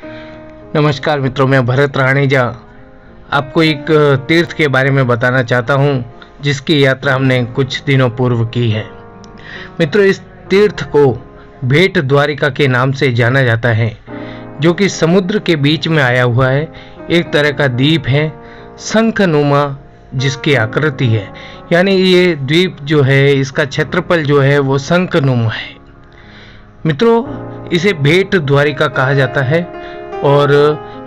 नमस्कार मित्रों, मैं भरत राणेजा आपको एक तीर्थ के बारे में बताना चाहता हूँ, जिसकी यात्रा हमने कुछ दिनों पूर्व की है। मित्रों, इस तीर्थ को भेट द्वारिका के नाम से जाना जाता है, जो कि समुद्र के बीच में आया हुआ है। एक तरह का द्वीप है, शंखनुमा जिसकी आकृति है, यानी ये द्वीप जो है, इसका क्षेत्रफल जो है वो शंखनुमा है। मित्रों, इसे भेट द्वारिका कहा जाता है और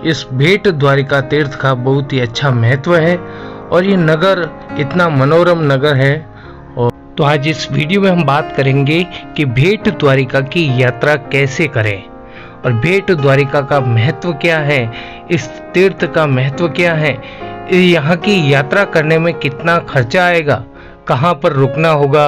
इस भेट द्वारिका तीर्थ का बहुत ही अच्छा महत्व है और ये नगर इतना मनोरम नगर है। और तो आज इस वीडियो में हम बात करेंगे कि भेट द्वारिका की यात्रा कैसे करें और भेट द्वारिका का महत्व क्या है, इस तीर्थ का महत्व क्या है, यहाँ की यात्रा करने में कितना खर्चा आएगा, कहाँ पर रुकना होगा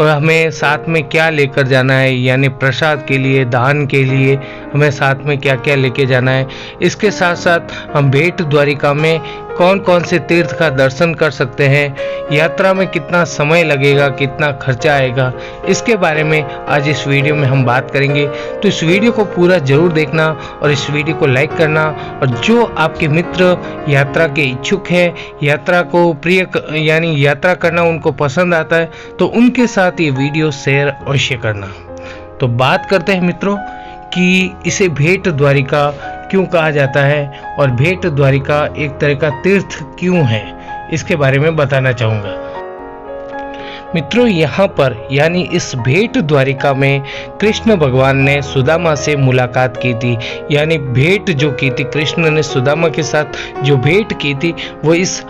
और हमें साथ में क्या लेकर जाना है, यानी प्रसाद के लिए, दान के लिए हमें साथ में क्या क्या लेके जाना है। इसके साथ साथ हम भेट द्वारिका में कौन कौन से तीर्थ का दर्शन कर सकते हैं, यात्रा में कितना समय लगेगा, कितना खर्चा आएगा, इसके बारे में आज इस वीडियो में हम बात करेंगे। तो इस वीडियो को पूरा जरूर देखना और इस वीडियो को लाइक करना, और जो आपके मित्र यात्रा के इच्छुक हैं, यात्रा को प्रिय यानी यात्रा करना उनको पसंद आता है, तो उनके साथ ये वीडियो शेयर अवश्य करना। तो बात करते हैं मित्रों कि इसे भेट द्वारिका क्यों कहा जाता है और भेट द्वारिका एक तरह का तीर्थ क्यों है, इसके बारे में बताना चाहूँगा। मित्रों, यहाँ पर यानी इस भेट द्वारिका में कृष्ण भगवान ने सुदामा से मुलाकात की थी, यानी भेंट जो की थी, कृष्ण ने सुदामा के साथ जो भेंट की थी वो इस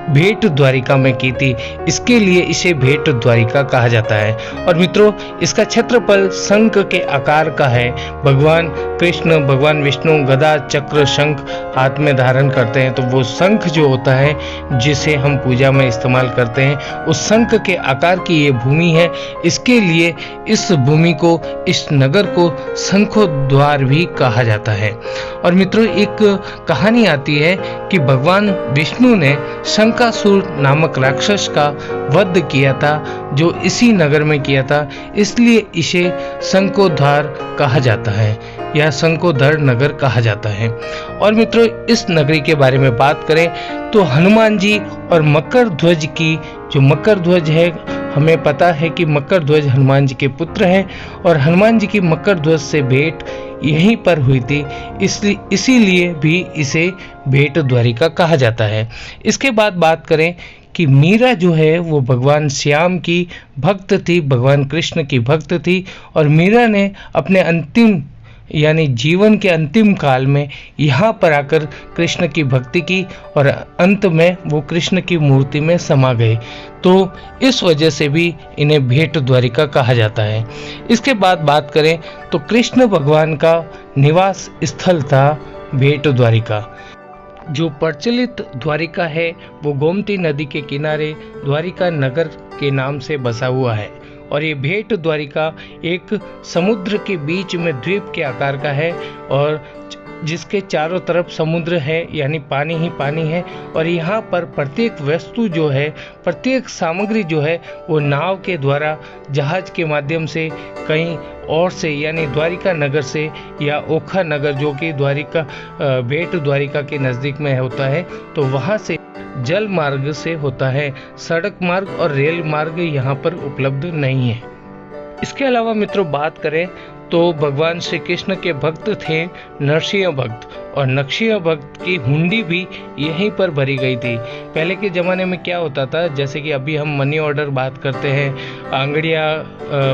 भेट द्वारिका में की थी। इसके लिए इसे भेट द्वारिका कहा जाता है। और मित्रों, इसका क्षेत्रफल शंख के आकार का है। भगवान कृष्ण, भगवान विष्णु गदा चक्र शंख हाथ में धारण करते हैं, तो वो शंख जो होता है जिसे हम पूजा में इस्तेमाल करते हैं, उस शंख के आकार की ये भूमि है। इसके लिए इस भूमि को, इस नगर को शंखोद्वार भी कहा जाता है। और मित्रों, एक कहानी आती है कि भगवान विष्णु ने शंकासुर नामक राक्षस का वध किया था, जो इसी नगर में किया था, इसलिए इसे शंखोद्वार कहा जाता है या शंखोधर नगर कहा जाता है। और मित्रों, इस नगरी के बारे में बात करें तो हनुमान जी और मकर ध्वज की, जो मकर ध्वज है, हमें पता है कि मकर ध्वज हनुमान जी के पुत्र हैं और हनुमान जी की मकर ध्वज से भेंट यहीं पर हुई थी, इसीलिए भी इसे भेट द्वारिका कहा जाता है। इसके बाद बात करें कि मीरा जो है वो भगवान श्याम की भक्त थी, भगवान कृष्ण की भक्त थी, और मीरा ने अपने अंतिम यानी जीवन के अंतिम काल में यहाँ पर आकर कृष्ण की भक्ति की और अंत में वो कृष्ण की मूर्ति में समा गए, तो इस वजह से भी इन्हें भेट द्वारिका कहा जाता है। इसके बाद बात करें तो कृष्ण भगवान का निवास स्थल था भेट द्वारिका। जो प्रचलित द्वारिका है वो गोमती नदी के किनारे द्वारिका नगर के नाम से बसा हुआ है, और ये भेट द्वारिका एक समुद्र के बीच में द्वीप के आकार का है और जिसके चारों तरफ समुद्र है, यानी पानी ही पानी है। और यहाँ पर प्रत्येक वस्तु जो है, प्रत्येक सामग्री जो है वो नाव के द्वारा, जहाज के माध्यम से कहीं और से, यानी द्वारिका नगर से या ओखा नगर जो कि द्वारिका भेट द्वारिका के नज़दीक में होता है, तो वहाँ से जल मार्ग से होता है। सड़क मार्ग और रेल मार्ग यहाँ पर उपलब्ध नहीं है। इसके अलावा मित्रों, बात करें तो भगवान श्री कृष्ण के भक्त थे नरसिंह भक्त, और नरसिंह भक्त की हुंडी भी यहीं पर भरी गई थी। पहले के ज़माने में क्या होता था, जैसे कि अभी हम मनी ऑर्डर बात करते हैं, आंगड़िया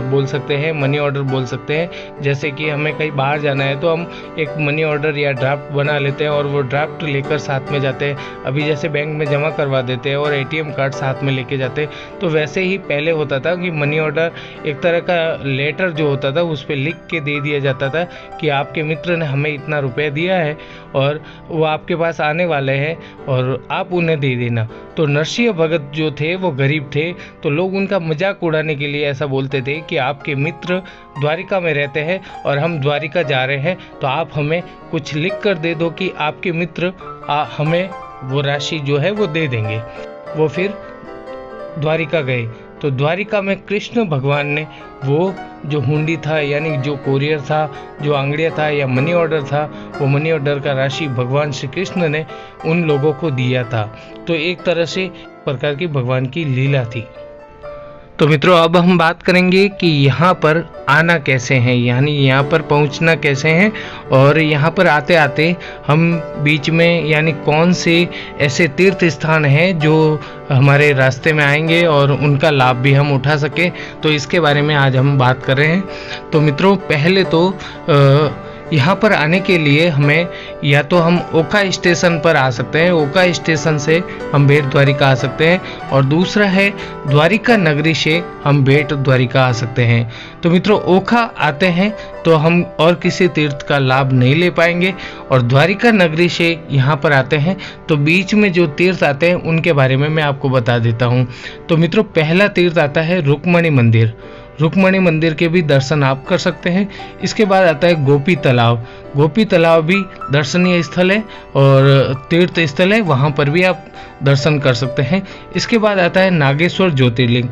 बोल सकते हैं, मनी ऑर्डर बोल सकते हैं। जैसे कि हमें कहीं बाहर जाना है तो हम एक मनी ऑर्डर या ड्राफ्ट बना लेते हैं और वो ड्राफ्ट लेकर साथ में जाते हैं। अभी जैसे बैंक में जमा करवा देते हैं और ATM कार्ड साथ में लेके जाते हैं, तो वैसे ही पहले होता था कि मनी ऑर्डर एक तरह का लेटर जो होता था उस पर लिख के दे दिया जाता था कि आपके मित्र ने हमें इतना रुपया दिया है और वो आपके पास आने वाले हैं और आप उन्हें दे देना। तो नरसिंह भगत जो थे वो गरीब थे, तो लोग उनका मजाक उड़ाने के लिए ऐसा बोलते थे कि आपके मित्र द्वारिका में रहते हैं और हम द्वारिका जा रहे हैं, तो आप हमें कुछ लिख कर दे दो कि आपके मित्र हमें वो राशि जो है वो दे देंगे। वो फिर द्वारिका गए तो द्वारिका में कृष्ण भगवान ने वो जो हुंडी था, यानी जो कोरियर था, जो आंगड़िया था या मनी ऑर्डर था, वो मनी ऑर्डर का राशि भगवान श्री कृष्ण ने उन लोगों को दिया था। तो एक तरह से प्रकार की भगवान की लीला थी। तो मित्रों, अब हम बात करेंगे कि यहाँ पर आना कैसे है, यानी यहाँ पर पहुँचना कैसे है, और यहाँ पर आते आते हम बीच में यानी कौन से ऐसे तीर्थ स्थान हैं जो हमारे रास्ते में आएंगे और उनका लाभ भी हम उठा सकें, तो इसके बारे में आज हम बात कर रहे हैं। तो मित्रों, पहले तो यहाँ पर आने के लिए हमें या तो हम ओखा स्टेशन पर आ सकते हैं, ओखा स्टेशन से हम भेट द्वारिका आ सकते हैं, और दूसरा है द्वारिका नगरी से हम भेट द्वारिका आ सकते हैं। तो मित्रों, ओखा आते हैं तो हम और किसी तीर्थ का लाभ नहीं ले पाएंगे, और द्वारिका नगरी से यहाँ पर आते हैं तो बीच में जो तीर्थ आते हैं उनके बारे में मैं आपको बता देता हूँ। तो मित्रों, पहला तीर्थ आता है रुक्मणी मंदिर। रुक्मणी मंदिर के भी दर्शन आप कर सकते हैं। इसके बाद आता है गोपी तालाब। गोपी तालाब भी दर्शनीय स्थल है और तीर्थ स्थल है, वहाँ पर भी आप दर्शन कर सकते हैं। इसके बाद आता है नागेश्वर ज्योतिर्लिंग।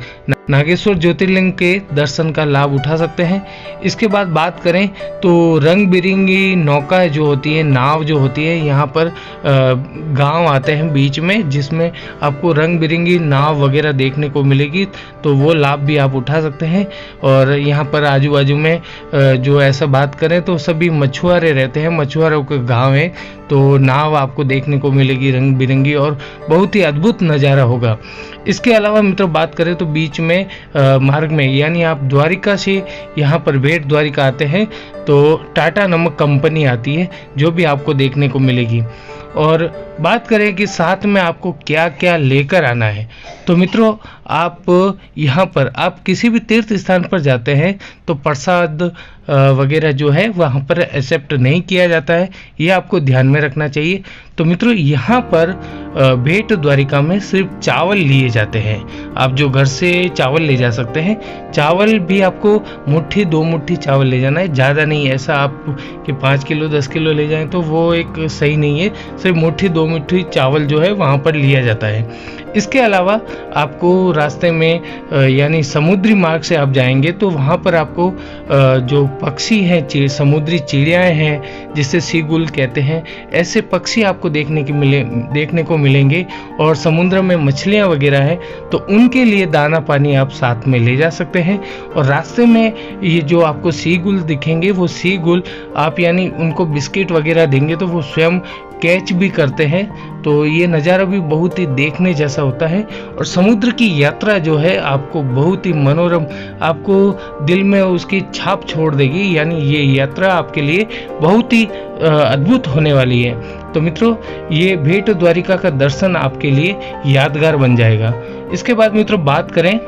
नागेश्वर ज्योतिर्लिंग के दर्शन का लाभ उठा सकते हैं। इसके बाद बात करें तो रंग बिरंगी नौका जो होती है, नाव जो होती है, यहाँ पर गांव आते हैं बीच में, जिसमें आपको रंग बिरंगी नाव वगैरह देखने को मिलेगी, तो वो लाभ भी आप उठा सकते हैं। और यहाँ पर आजू बाजू में जो ऐसा बात करें तो सभी मछुआरे रहते हैं, मछुआरों के गाँव है, तो नाव आपको देखने को मिलेगी रंग बिरंगी और बहुत ही अद्भुत नज़ारा होगा। इसके अलावा मित्रों, बात करें तो बीच में मार्ग में, यानी आप द्वारिका से यहाँ पर भेट द्वारिका आते हैं तो टाटा नमक कंपनी आती है जो भी आपको देखने को मिलेगी। और बात करें कि साथ में आपको क्या क्या लेकर आना है, तो मित्रों, आप यहाँ पर आप किसी भी तीर्थ स्थान पर जाते हैं तो प्रसाद वगैरह जो है वहाँ पर एक्सेप्ट नहीं किया जाता है, ये आपको ध्यान में रखना चाहिए। तो मित्रों, यहाँ पर भेट द्वारिका में सिर्फ चावल लिए जाते हैं। आप जो घर से चावल ले जा सकते हैं, चावल भी आपको मुट्ठी 2 मुट्ठी चावल ले जाना है, ज़्यादा नहीं। ऐसा आप कि 5 किलो 10 किलो ले जाएं तो वो एक सही नहीं है। सिर्फ मुट्ठी 2 मुट्ठी चावल जो है वहाँ पर लिया जाता है। इसके अलावा आपको रास्ते में यानी समुद्री मार्ग से आप जाएंगे तो वहाँ पर आपको जो पक्षी हैं, समुद्री चिड़ियाँ हैं, जिसे सीगुल कहते हैं, ऐसे पक्षी आपको देखने को मिलेंगे। और समुद्र में मछलियाँ वगैरह हैं तो उनके लिए दाना पानी आप साथ में ले जा सकते हैं। और रास्ते में ये जो आपको सीगुल दिखेंगे, वो सीगुल आप यानी उनको बिस्किट वगैरह देंगे तो वो स्वयं कैच भी करते हैं। तो ये नज़ारा भी बहुत ही देखने जैसा होता है। और समुद्र की यात्रा जो है आपको बहुत ही मनोरम, आपको दिल में उसकी छाप छोड़ देगी, यानी ये यात्रा आपके लिए बहुत ही अद्भुत होने वाली है। तो मित्रों, ये भेट द्वारिका का दर्शन आपके लिए यादगार बन जाएगा। इसके बाद मित्रों, बात करें,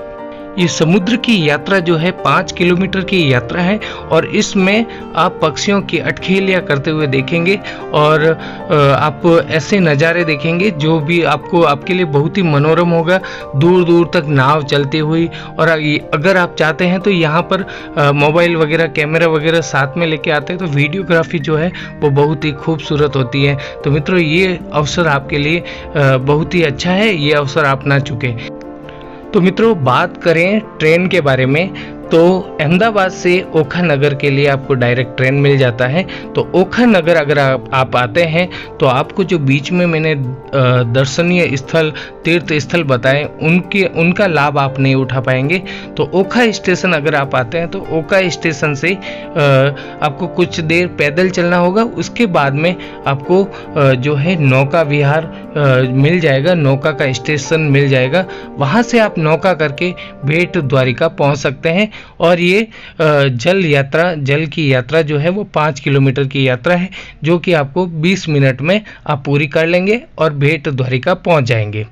ये समुद्र की यात्रा जो है 5 किलोमीटर की यात्रा है और इसमें आप पक्षियों की अठखेलियाँ करते हुए देखेंगे और आप ऐसे नज़ारे देखेंगे जो भी आपके लिए बहुत ही मनोरम होगा। दूर दूर तक नाव चलती हुई, और अगर आप चाहते हैं तो यहाँ पर मोबाइल वगैरह, कैमरा वगैरह साथ में लेके आते हैं तो वीडियोग्राफी जो है वो बहुत ही खूबसूरत होती है। तो मित्रों, ये अवसर आपके लिए बहुत ही अच्छा है, ये अवसर आप ना चुके। तो मित्रों, बात करें ट्रेन के बारे में, तो अहमदाबाद से ओखा नगर के लिए आपको डायरेक्ट ट्रेन मिल जाता है। तो ओखा नगर अगर आप आते हैं तो आपको जो बीच में मैंने दर्शनीय स्थल, तीर्थ स्थल बताए, उनका लाभ आप नहीं उठा पाएंगे। तो ओखा स्टेशन अगर आप आते हैं तो ओखा स्टेशन से आपको कुछ देर पैदल चलना होगा। उसके बाद में आपको जो है नौका विहार मिल जाएगा, नौका का स्टेशन मिल जाएगा। वहाँ से आप नौका करके भेट द्वारिका पहुँच सकते हैं। और ये जल की यात्रा जो है वो 5 किलोमीटर की यात्रा है, जो कि आपको 20 मिनट में आप पूरी कर लेंगे और भेट द्वारिका पहुंच जाएंगे।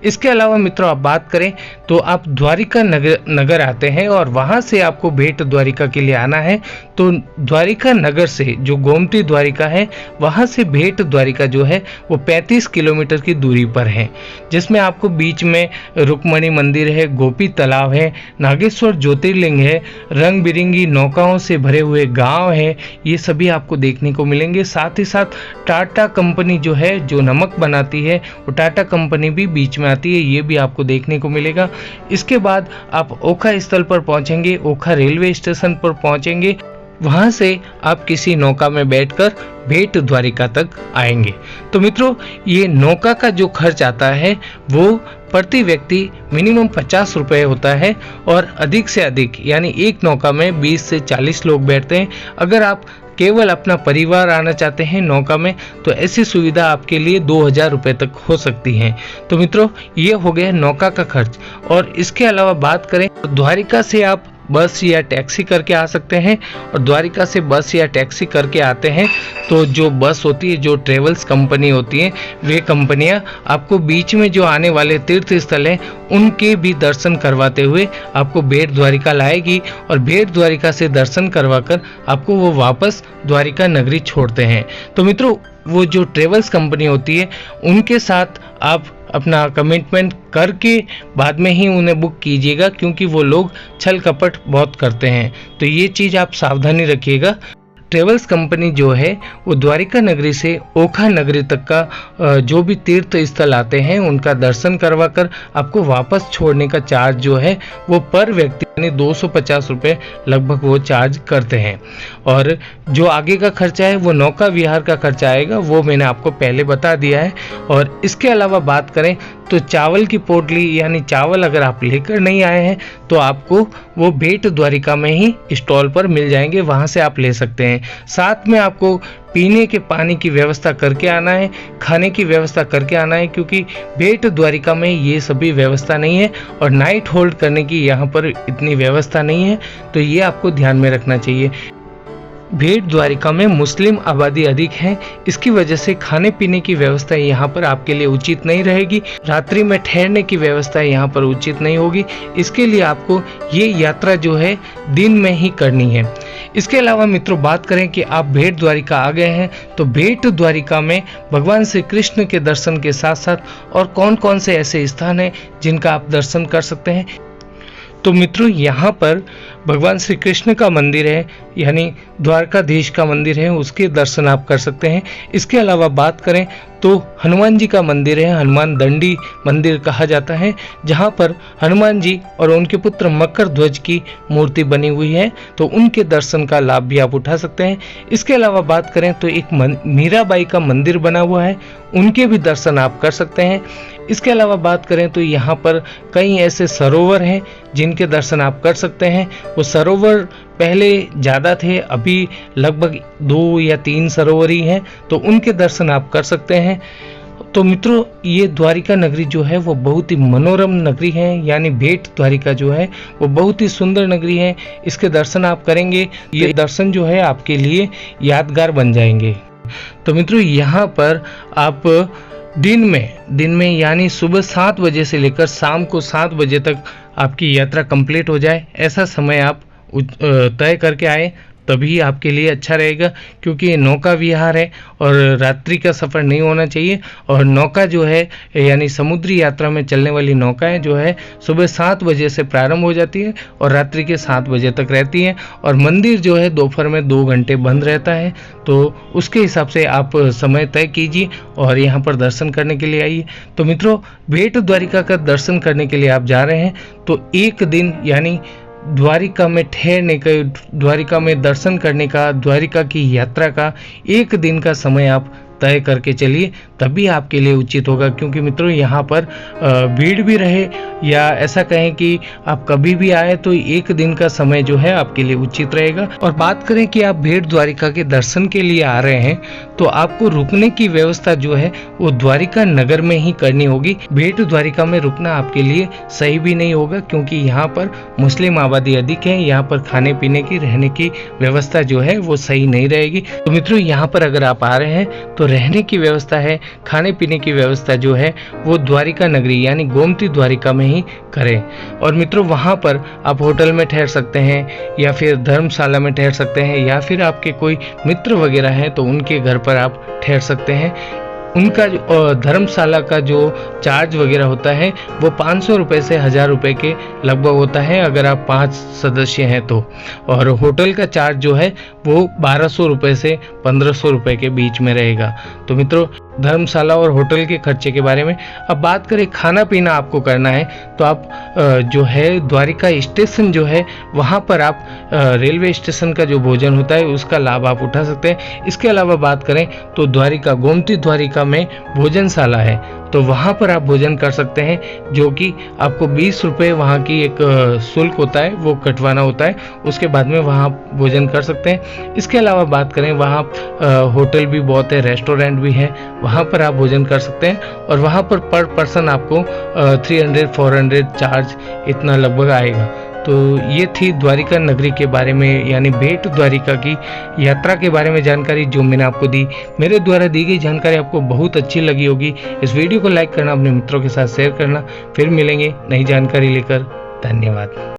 इसके अलावा मित्रों, आप बात करें तो आप द्वारिका नगर आते हैं और वहां से आपको भेट द्वारिका के लिए आना है। तो द्वारिका नगर से जो गोमती द्वारिका है, वहां से भेट द्वारिका जो है वो 35 किलोमीटर की दूरी पर है, जिसमें आपको बीच में रुक्मणी मंदिर है, गोपी तालाब है, नागेश्वर ज्योतिर्लिंग बोटिंग है, रंग बिरंगी नौकाओं से भरे हुए गांव है, ये सभी आपको देखने को मिलेंगे। साथ ही साथ टाटा कंपनी जो है, जो नमक बनाती है, वो टाटा कंपनी भी बीच में आती है, ये भी आपको देखने को मिलेगा। इसके बाद आप ओखा स्थल पर पहुंचेंगे, ओखा रेलवे स्टेशन पर पहुंचेंगे, वहां से आप किसी नौका में बैठकर भेट द्वारिका तक आएंगे। तो मित्रों, ये नौका का जो खर्च आता है वो प्रति व्यक्ति मिनिमम 50 रुपये होता है और अधिक से अधिक यानी एक नौका में 20 से 40 लोग बैठते हैं। अगर आप केवल अपना परिवार आना चाहते हैं नौका में, तो ऐसी सुविधा आपके लिए 2000 रुपये तक हो सकती है। तो मित्रों, ये हो गया नौका का खर्च। और इसके अलावा बात करें तो द्वारिका से आप बस या टैक्सी करके आ सकते हैं, और द्वारिका से बस या टैक्सी करके आते हैं तो जो बस होती है, जो ट्रेवल्स कंपनी होती है, वे कंपनियां आपको बीच में जो आने वाले तीर्थ स्थल हैं उनके भी दर्शन करवाते हुए आपको भेट द्वारिका लाएगी, और भेट द्वारिका से दर्शन करवाकर आपको वो वापस द्वारिका नगरी छोड़ते हैं। तो मित्रों, वो जो ट्रेवल्स कंपनी होती है उनके साथ आप अपना कमिटमेंट करके बाद में ही उन्हें बुक कीजिएगा, क्योंकि वो लोग छल कपट बहुत करते हैं। तो ये चीज़ आप सावधानी रखिएगा। ट्रेवल्स कंपनी जो है वो द्वारिका नगरी से ओखा नगरी तक का जो भी तीर्थ स्थल आते हैं उनका दर्शन करवाकर आपको वापस छोड़ने का चार्ज जो है वो पर व्यक्ति यानी 250 रुपये लगभग वो चार्ज करते हैं। और जो आगे का खर्चा है वो नौका विहार का खर्चा आएगा, वो मैंने आपको पहले बता दिया है। और इसके अलावा बात करें तो चावल की पोटली यानी चावल अगर आप लेकर नहीं आए हैं तो आपको वो भेट द्वारिका में ही स्टॉल पर मिल जाएंगे, वहाँ से आप ले सकते हैं। साथ में आपको पीने के पानी की व्यवस्था करके आना है, खाने की व्यवस्था करके आना है, क्योंकि भेट द्वारिका में ये सभी व्यवस्था नहीं है और नाइट होल्ड करने की यहाँ पर इतनी व्यवस्था नहीं है। तो ये आपको ध्यान में रखना चाहिए। भेट द्वारिका में मुस्लिम आबादी अधिक है, इसकी वजह से खाने पीने की व्यवस्था यहाँ पर आपके लिए उचित नहीं रहेगी। रात्रि में ठहरने की व्यवस्था यहाँ पर उचित नहीं होगी। इसके लिए आपको ये यात्रा जो है दिन में ही करनी है। इसके अलावा मित्रों, बात करें कि आप भेट द्वारिका आ गए हैं तो भेट द्वारिका में भगवान श्री कृष्ण के दर्शन के साथ साथ और कौन कौन से ऐसे स्थान हैं जिनका आप दर्शन कर सकते हैं। तो मित्रों, यहाँ पर भगवान श्री कृष्ण का मंदिर है, यानी द्वारकाधीश का मंदिर है, उसके दर्शन आप कर सकते हैं। इसके अलावा बात करें तो हनुमान जी का मंदिर है, हनुमान दंडी मंदिर कहा जाता है, जहाँ पर हनुमान जी और उनके पुत्र मकर ध्वज की मूर्ति बनी हुई है, तो उनके दर्शन का लाभ भी आप उठा सकते हैं। इसके अलावा बात करें तो एक मीराबाई का मंदिर बना हुआ है, उनके भी दर्शन आप कर सकते हैं। इसके अलावा बात करें तो यहाँ पर कई ऐसे सरोवर हैं जिनके दर्शन आप कर सकते हैं। वो सरोवर पहले ज़्यादा थे, अभी लगभग 2 या 3 सरोवर ही हैं, तो उनके दर्शन आप कर सकते हैं। तो मित्रों, ये द्वारिका नगरी जो है वो बहुत ही मनोरम नगरी है, यानी भेट द्वारिका जो है वो बहुत ही सुंदर नगरी है। इसके दर्शन आप करेंगे, ये दर्शन जो है आपके लिए यादगार बन जाएंगे। तो मित्रों, यहाँ पर आप दिन में यानी सुबह 7 बजे से लेकर शाम को 7 बजे तक आपकी यात्रा कंप्लीट हो जाए, ऐसा समय आप तय करके आए, तभी आपके लिए अच्छा रहेगा, क्योंकि ये नौका विहार है और रात्रि का सफ़र नहीं होना चाहिए। और नौका जो है यानी समुद्री यात्रा में चलने वाली नौकाएं जो है सुबह 7 बजे से प्रारंभ हो जाती है और रात्रि के 7 बजे तक रहती है। और मंदिर जो है दोपहर में 2 घंटे बंद रहता है, तो उसके हिसाब से आप समय तय कीजिए और यहाँ पर दर्शन करने के लिए आइए। तो मित्रों, भेट द्वारिका का दर्शन करने के लिए आप जा रहे हैं तो एक दिन यानी द्वारिका में ठहरने का, द्वारिका में दर्शन करने का, द्वारिका की यात्रा का 1 दिन का समय आप तय करके चलिए, तभी आपके लिए उचित होगा। क्योंकि मित्रों, यहाँ पर भीड़ भी रहे या ऐसा कहें कि आप कभी भी आए तो 1 दिन का समय जो है आपके लिए उचित रहेगा। और बात करें कि आप भेट द्वारिका के दर्शन के लिए आ रहे हैं तो आपको रुकने की व्यवस्था जो है वो द्वारिका नगर में ही करनी होगी। भेट द्वारिका में रुकना आपके लिए सही भी नहीं होगा, क्योंकि यहाँ पर मुस्लिम आबादी अधिक है, यहाँ पर खाने पीने की, रहने की व्यवस्था जो है वो सही नहीं रहेगी। तो मित्रों, यहाँ पर अगर आप आ रहे हैं तो रहने की व्यवस्था है, खाने पीने की व्यवस्था जो है वो द्वारिका नगरी यानी गोमती द्वारिका में ही करें। और मित्रों, वहाँ पर आप होटल में ठहर सकते हैं या फिर धर्मशाला में ठहर सकते हैं, या फिर आपके कोई मित्र वगैरह हैं तो उनके घर पर आप ठहर सकते हैं। उनका धर्मशाला का जो चार्ज वगैरह होता है वो 500 रुपये से 1000 रुपये के लगभग होता है अगर आप 5 सदस्य हैं तो। और होटल का चार्ज जो है वो 1200 रुपये से 1500 रुपये के बीच में रहेगा। तो मित्रों, धर्मशाला और होटल के खर्चे के बारे में अब बात करें। खाना पीना आपको करना है तो आप जो है द्वारिका स्टेशन जो है वहाँ पर आप रेलवे स्टेशन का जो भोजन होता है उसका लाभ आप उठा सकते हैं। इसके अलावा बात करें तो द्वारिका, गोमती द्वारिका में भोजनशाला है तो वहाँ पर आप भोजन कर सकते हैं, जो कि आपको 20 रुपये वहाँ की एक शुल्क होता है वो कटवाना होता है। उसके बाद में वहाँ भोजन कर सकते हैं। इसके अलावा बात करें, वहाँ होटल भी बहुत है, रेस्टोरेंट भी है, वहाँ पर आप भोजन कर सकते हैं। और वहाँ पर पर्सन आपको 300-400 चार्ज इतना लगभग आएगा। तो ये थी द्वारिका नगरी के बारे में, यानी भेट द्वारिका की यात्रा के बारे में जानकारी जो मैंने आपको दी। मेरे द्वारा दी गई जानकारी आपको बहुत अच्छी लगी होगी। इस वीडियो को लाइक करना, अपने मित्रों के साथ शेयर करना। फिर मिलेंगे नई जानकारी लेकर। धन्यवाद।